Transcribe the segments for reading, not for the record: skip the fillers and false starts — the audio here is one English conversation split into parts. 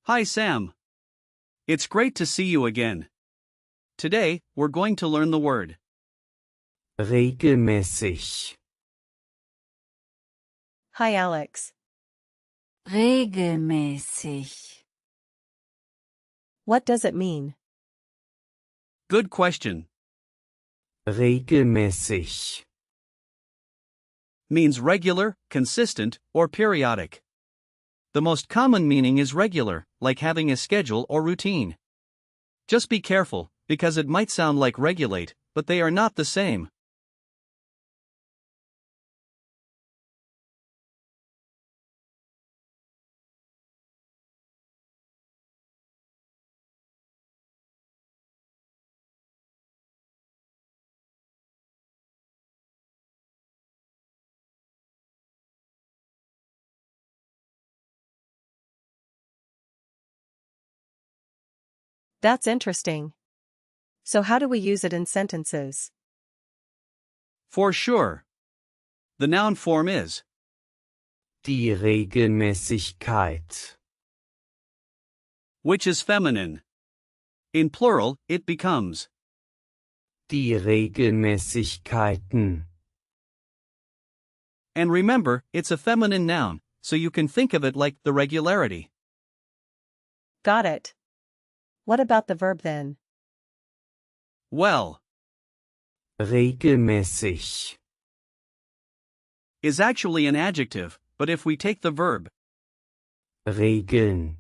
Hi Sam. It's great to see you again. Today, we're going to learn the word regelmäßig, Hi Alex. Regelmäßig. What does it mean? Good question. regelmäßig, Means regular, consistent, or periodic. The most common meaning is regular, like having a schedule or routine. Just be careful, because it might sound like regulate, but they are not the same. That's interesting. So how do we use it in sentences? For sure. The noun form is die Regelmäßigkeit, which is feminine. In plural, it becomes die Regelmäßigkeiten, and remember, it's a feminine noun, so you can think of it like the regularity. Got it. What about the verb then? Well, regelmäßig, is actually an adjective, but if we take the verb, regeln,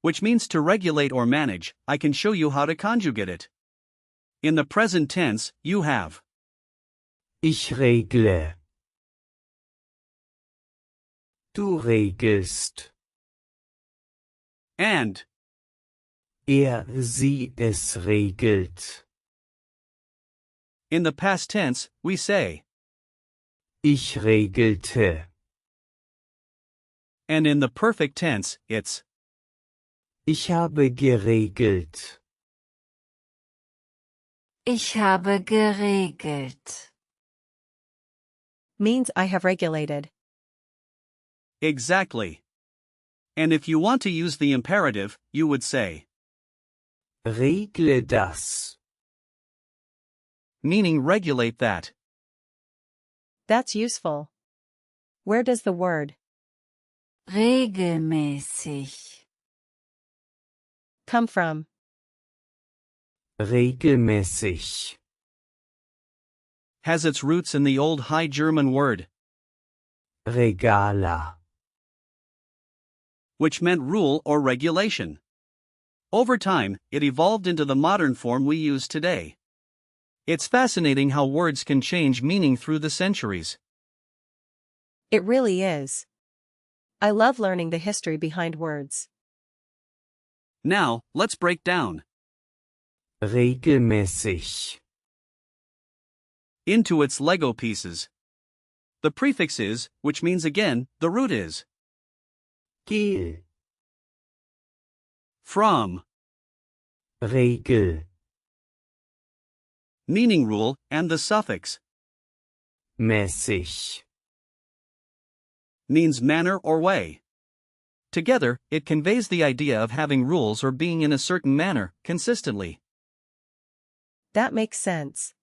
which means to regulate or manage, I can show you how to conjugate it. In the present tense, you have ich regle, du regelst, and sie, es regelt. in the past tense, we say, Ich regelte. and in the perfect tense, it's Ich habe geregelt. Ich habe geregelt. Means I have regulated. exactly. And if you want to use the imperative, you would say, Regle das. meaning regulate that. That's useful. Where does the word Regelmäßig. come from? Regelmäßig. Has its roots in the Old High German word, Regala. which meant rule or regulation. Over time, it evolved into the modern form we use today. It's fascinating how words can change meaning through the centuries. It really is. I love learning the history behind words. Now, let's break down Regelmäßig. into its Lego pieces. The prefix is, which means again, the root is Gel. from, Regel. meaning rule, and the suffix Mäßig. means manner or way. Together, it conveys the idea of having rules or being in a certain manner, consistently. That makes sense.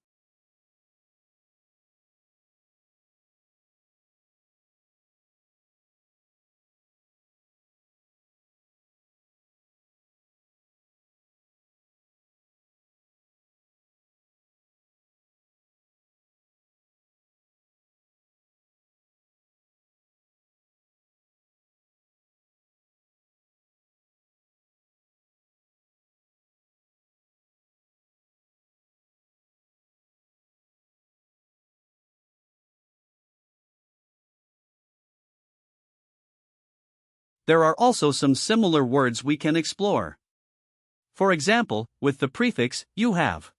There are also some similar words we can explore. For example, with the prefix, you have,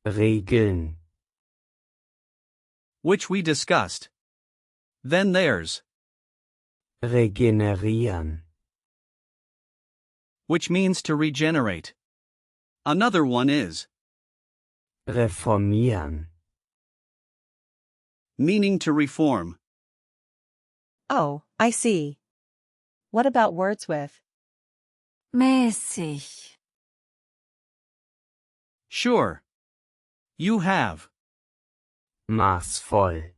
Regeln. which we discussed. Then there's, Regenerieren. which means to regenerate. Another one is, Reformieren. meaning to reform. Oh, I see. What about words with mäßig, Sure. You have, maßvoll,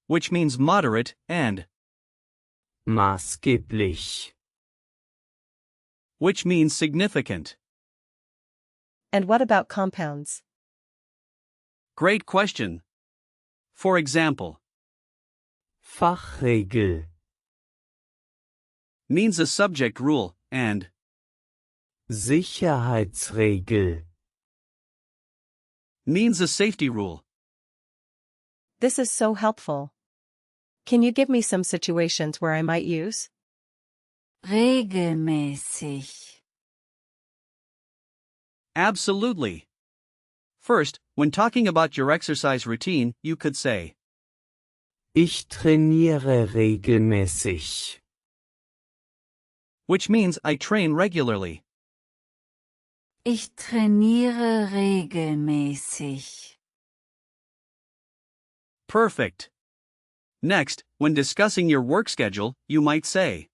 which means moderate, and, maßgeblich, which means significant. and what about compounds? Great question. For example, Fachregel, means a subject rule, and Sicherheitsregel, means a safety rule. This is so helpful. Can you give me some situations where I might use regelmäßig, Absolutely. First, when talking about your exercise routine, you could say, Ich trainiere regelmäßig. which means I train regularly. ich trainiere regelmäßig, Perfect. Next, when discussing your work schedule, you might say,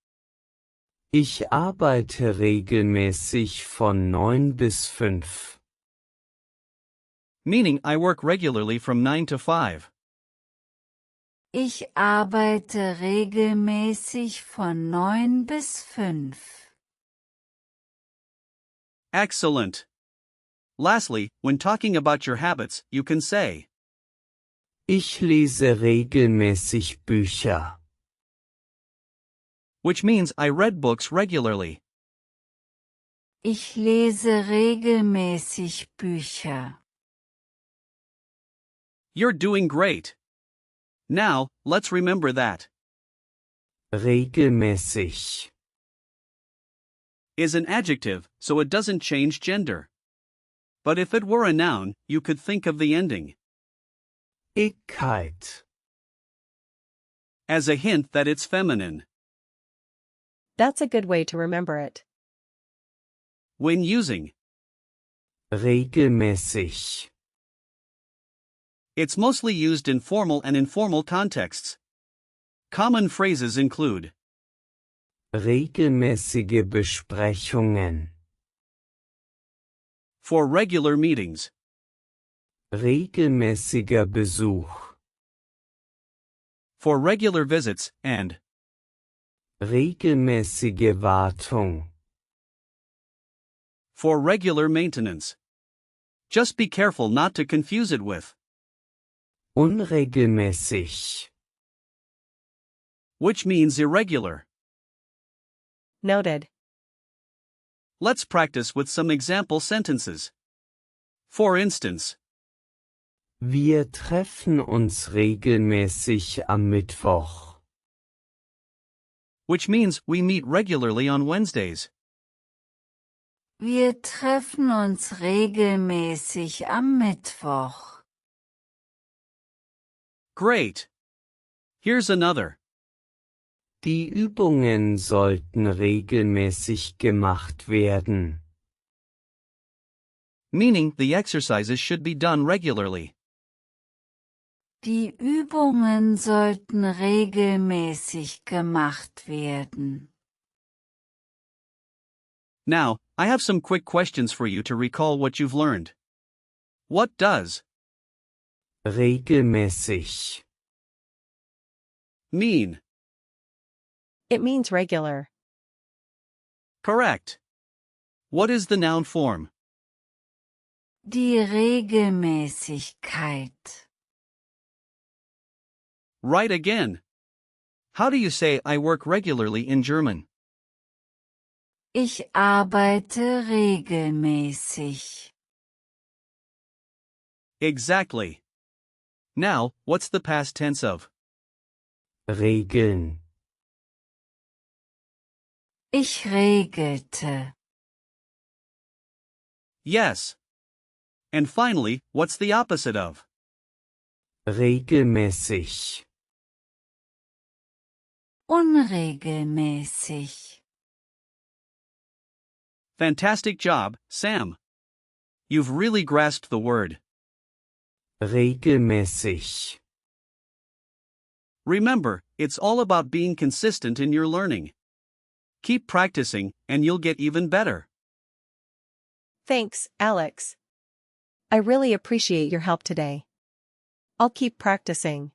Ich arbeite regelmäßig von 9 bis 5. meaning I work regularly from 9 to 5. ich arbeite regelmäßig von 9 bis 5. Excellent. Lastly, when talking about your habits, you can say, Ich lese regelmäßig Bücher. which means I read books regularly. Ich lese regelmäßig Bücher. You're doing great. Now, let's remember that Regelmäßig. is an adjective, so it doesn't change gender. But if it were a noun, you could think of the ending Igkeit. as a hint that it's feminine. That's a good way to remember it. When using, Regelmäßig. it's mostly used in formal and informal contexts. Common phrases include Regelmäßige Besprechungen. for regular meetings, Regelmäßiger Besuch. for regular visits, and Regelmäßige Wartung. for regular maintenance. Just be careful not to confuse it with Unregelmäßig. which means irregular. Noted. Let's practice with some example sentences. For instance, Wir treffen uns regelmäßig am Mittwoch. which means we meet regularly on Wednesdays. Wir treffen uns regelmäßig am Mittwoch. Great. Here's another. Die Übungen sollten regelmäßig gemacht werden. Meaning the exercises should be done regularly. Die Übungen sollten regelmäßig gemacht werden. Now, I have some quick questions for you to recall what you've learned. What does Regelmäßig. mean? It means regular. Correct. What is the noun form? Die Regelmäßigkeit. Right again. How do you say I work regularly in German? Ich arbeite regelmäßig. Exactly. Now, what's the past tense of Regeln. Ich regelte. yes? And finally, what's the opposite of Regelmäßig. Unregelmäßig. Fantastic job, Sam. You've really grasped the word. Regelmäßig. Remember, it's all about being consistent in your learning. Keep practicing, and you'll get even better. Thanks, Alex. I really appreciate your help today. I'll keep practicing.